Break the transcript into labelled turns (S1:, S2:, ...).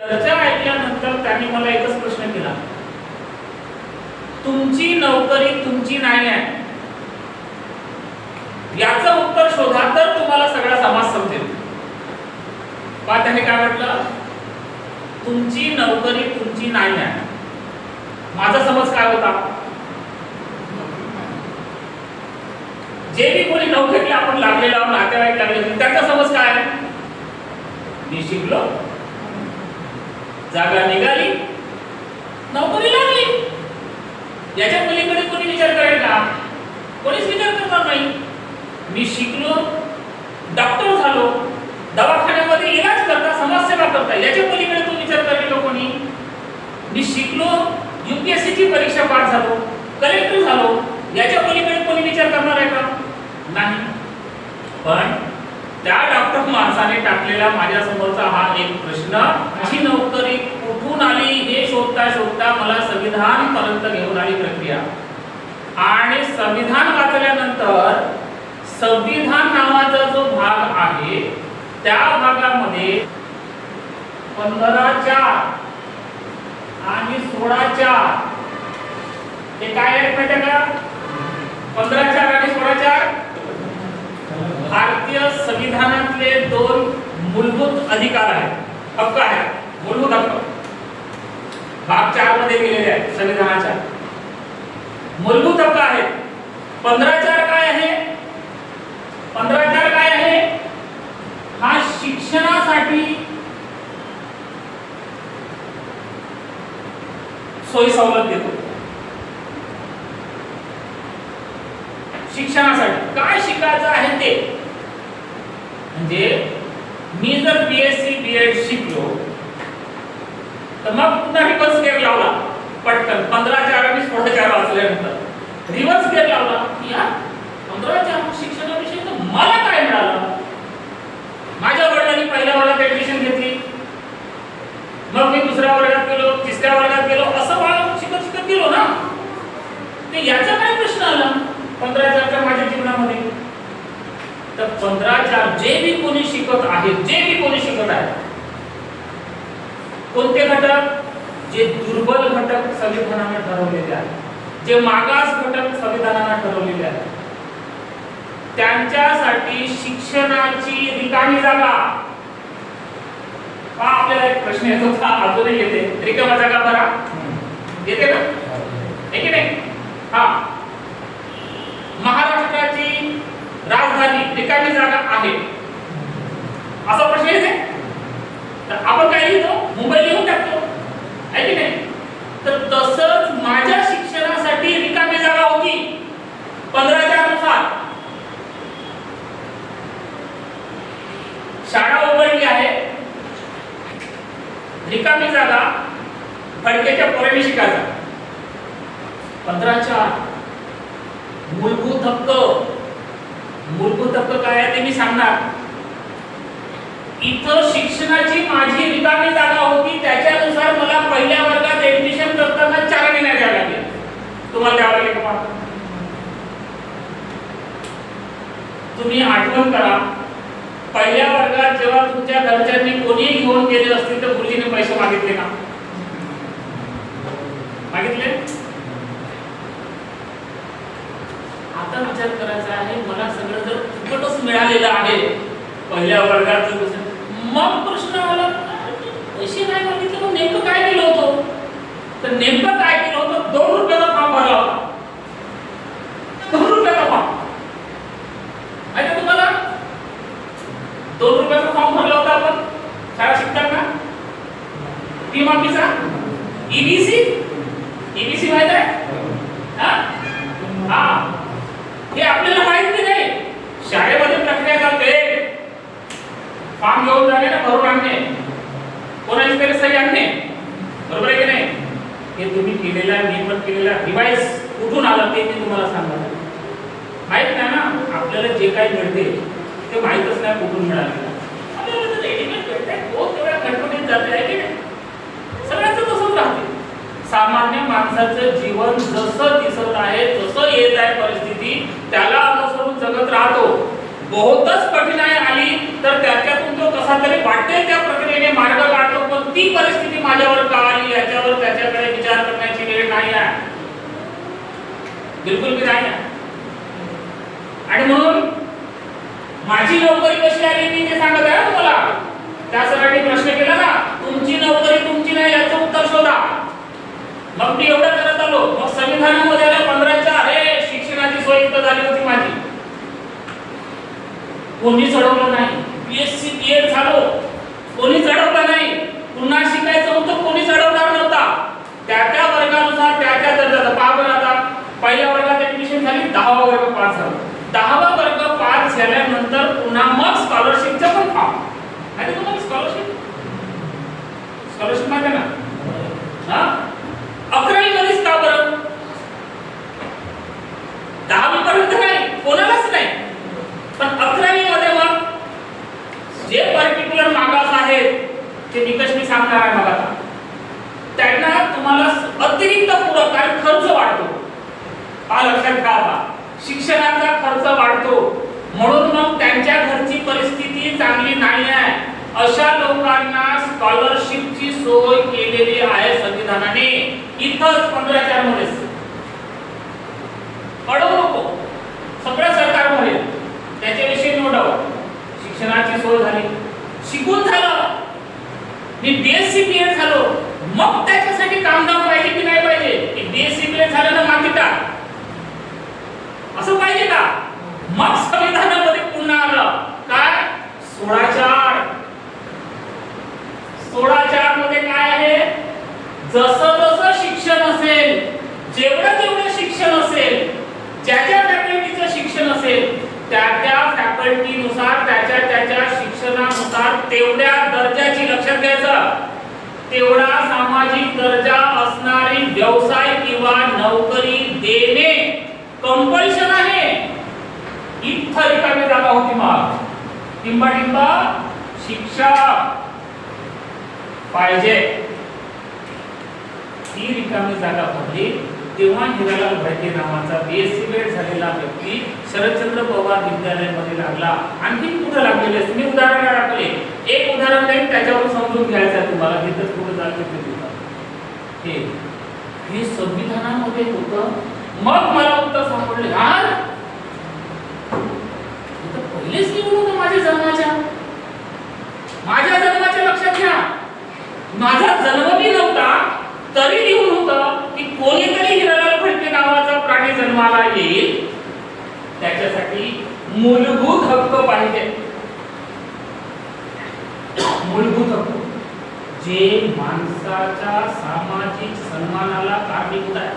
S1: चर्चा ऐकल्यानंतर त्यांनी मला एकच प्रश्न केला, तुमची नोकरी तुमची नाही आहे, याचं उत्तर शोधा तर तुम्हाला सगळा समाज समजेल. पण त्याने काय म्हटलं, तुमची नोकरी तुमची नाही आहे. माझा समज काय होता, जे बी कोणी नोकरीला आपण लागलेलो आहोत, नातेवाईक लागले, त्याचा समज काय आहे, मी शिकलो, जागा निघाली, नोकरी लागली. याच्या पलीकडे कोणी विचार करेल का? कोणीच विचार करणार नाही. मी शिकलो, डॉक्टर झालो, दवाखान्यामध्ये इलाज करता, समाजसेवा करता, याच्या पलीकडे तो विचार करेल का कोणी? मी शिकलो, UPSC ची परीक्षा पास झालो, कलेक्टर झालो, याच्या पलीकडे कोणी विचार करणार आहे का? नाही. पण त्या डॉक्टर माणसाने टाकलेला माझ्या समोरचा हा एक प्रश्न, अशी नोकरी कुठून आली हे शोधता शोधता मला संविधान पर्यंत घेऊन आली प्रक्रिया. आणि संविधान वाचल्यानंतर संविधान नावाचा जो भाग आहे त्या भागामध्ये 15(4) आणि 16(4) हे काय आहे माहिती का? 15(4) आणि 16(4) भारतीय संविधानातले दोन मूलभूत अधिकार आहेत, हक्क आहेत, मूलभूत हक्क. भाग 4 मध्ये दिलेले आहेत संविधानाच्या मूलभूत हक्क आहेत. 15(4) काय आहे? 15(4) काय आहे? हा शिक्षणासाठी सोयी सवलत देतो. शिक्षणासाठी काय शिकायचं आहे ते, म्हणजे मी जर BSc B.Ed शिकलो तर मग पुन्हा रिव्हर्स गिअर लावला, पटकन 15(4) आणि 16(4) वाचल्यानंतर रिव्हर्स गिअर लावला की या 15(4) शिक्षणाविषयी तर मला काय मिळालं. माझ्या वडिलांनी पहिल्या वर्गात ऍडमिशन घेतली, मग मी दुसऱ्या वर्गात गेलो, तिसऱ्या वर्गात गेलो, असं बाळ शिकत शिकत गेलो ना. ते याचा काय प्रश्न आला 15(4) माझ्या जीवनामध्ये? तर 15(4) जे बी कोणी शिकत आहे, कोणते घटक? जे दुर्बल घटक संविधानाने ठरवलेले आहेत, जे मागास घटक संविधानाने ठरवलेले आहेत, त्यांच्यासाठी शिक्षणाची रिकामी जागा. आपल्याला एक प्रश्न येतो, अजूनही येते, रिकामी जागा भरा, येते ना, आहे की नाही? हा, महाराष्ट्राची राजधानी रिकामी जागा आहे, असा प्रश्न येते. तर आपण काय लिहितो? मुंबई लिहून टाकतो, आहे की नाही? तर तसंच माझ्या शिक्षणासाठी रिकामी जागा होती 15(4) नुसार. शाळा उघडली आहे, रिकामी जागा, फडकेच्या पोरांनी शिकायचा. 15(4) मूलभूत हक्क. मूलभूत हक्क काय आहे ते मी सांगणार. इथं शिक्षणाची माझी रिकामी जागा होती, त्याच्यानुसार मला पहिल्या वर्गात ऍडमिशन करताना 4 महिने द्यावे लागले. तुम्हाला द्यावं लागेल का? तुम्ही आठवण करा, पहिल्या वर्गात जेव्हा तुमच्या घरच्यांनी कोणीही घेऊन गेले असतील तर गुरुजीने पैसे मागितले का? मागितले? आता विचार करायचा आहे, मला सगळं जर फुकटच मिळालेलं आहे पहिल्या वर्गात, मग प्रश्न आला पैसे नाही मागितले, मग नेमकं काय केलं होतं? तर नेमकं काय केलं होतं, 2 रुपयाचा फॉर्म भरला होता. 2 रुपयाचा फॉर्म आहे का तुम्हाला? 2 रुपयाचा फॉर्म भरला होता आपण शाळा शिकताना. फी माफीचा EBC माहित आहे? हा, हे आपल्याला माहिती नाही. शाळेमध्ये प्रक्रिया चालते, फॉर्म घेऊन जाणे ना, भरून आणणे, कोणाची तरी सही आणणे, बरोबर आहे की नाही? हे तुम्ही केलेला, मी पण केलेला डिवाइस कुठून आला ते मी तुम्हाला सांगणार. माहित नाही ना, आपल्याला जे काही मिळते ते माहितच नाही कुठून मिळाले. आपल्याला जर रेडीमेड मिळते, तो तेवढ्या खटपटीत जाते, आहे की नाही? सगळ्यांचं तसंच राहते. सामान्य माणसाचं जीवन जसं दिसत आहे, जसं येत आहे परिस्थिती, त्याला अनुसरून जगत राहतो. बहुतच कठीणाई आली तर त्याच्यातून तो कसा तरी वाटेल त्या प्रक्रियेने मार्ग काढतो, पण ती परिस्थिती माझी नोकरी कशी आली मी ते सांगत आहे तुम्हाला. त्या सरांनी प्रश्न केला ना, तुमची नोकरी तुमची नाही याचं उत्तर शोधा. मग मी एवढं करत आलो. मग संविधानामध्ये 15च्या अरे शिक्षणाची सोय इथं झाली होती माझी. कोणी चढवलं नाही. बीएससी बीएड झालो, कोणी चढवलं नाही. पुन्हा शिकायचं होतं, कोणी चढवणार नव्हता. त्या वर्गानुसार त्या दर्जाचा पास आता पहिल्या वर्गात ऍडमिशन झाली, 10वा वर्ग पास झाला. 10वा वर्ग पास झाल्यानंतर पुन्हा मग स्कॉलरशिपचा पण फॉर्म. माहिती तुम्हाला स्कॉलरशिप माहिती ना? हा 11वी मध्येच का बरं? 10वी पर्यंत नाही, कोणालाच नाही. पण 11वी मध्ये मग जे पर्टिक्युलर मागास आहेत ते निकष मी सांगणार आहे. मला त्यांना तुम्हाला अतिरिक्त पूरक कारण खर्च वाढतो. हा लक्षात घ्या. शिक्षणाचा खर्च वाढतो म्हणून मग त्यांच्या घरची परिस्थिती चांगली नाही आहे अशा लोकांना स्कॉलरशिपची सोय केलेली आहे संविधानाने. इथंच 15/4 मध्ये अडवू नको, सगळं सरकार भरेल त्याच्याविषयी नो डाऊट. शिक्षणाची सोय झाली, शिकून झालं, मी बीएससी बीएड झालो, मग त्याच्यासाठी कामदार पाहिजे की नाही पाहिजे? की बीएससी बीएड झालं ना माती टाक असं पाहिजे का? मग संविधानामध्ये पुन्हा आलं काय 16/4 मध्ये काय आहे? जसं जसं शिक्षण असेल, जेवढं शिक्षण असेल, ज्या फॅकल्टीचं शिक्षण असेल त्या फॅकल्टीनुसार त्याच्या शिक्षणानुसार तेवढ्या दर्जाची, लक्षात घ्यायचं, तेवढा सामाजिक दर्जा असणारी व्यवसाय किंवा नोकरी देणे कंपल्शन आहे. इथं रिकामी जागा होती. मग टिंबा शिक्षक पाहिजे, ती रिकामी जागा भरली. तेव्हा हिरालाल भाटे नावाचा बीएससी बीएड झालेला व्यक्ती शरदचंद्र पवार विद्यालयामध्ये लागला. आणखी कुठे लागलेले असते मी उदाहरण टाकले. एक उदाहरण देईन, त्याच्यावर समजून घ्यायचं आहे तुम्हाला. तिथं पुढे जायचं हे संविधानामध्ये होतं. मग मला उत्तर सापडले, यार इथं पहिलेच लिहून होतं माझ्या जन्माच्या लक्षात घ्या. माझा जन्मही नव्हता तरी लिहून होतं की कोणीतरी हिरालाल फडके नावाचा प्राणी जन्माला येईल, त्याच्यासाठी मूलभूत हक्क पाहिजे. मूलभूत हक्क जे माणसाच्या सामाजिक सन्मानाला कारणीभूत आहे.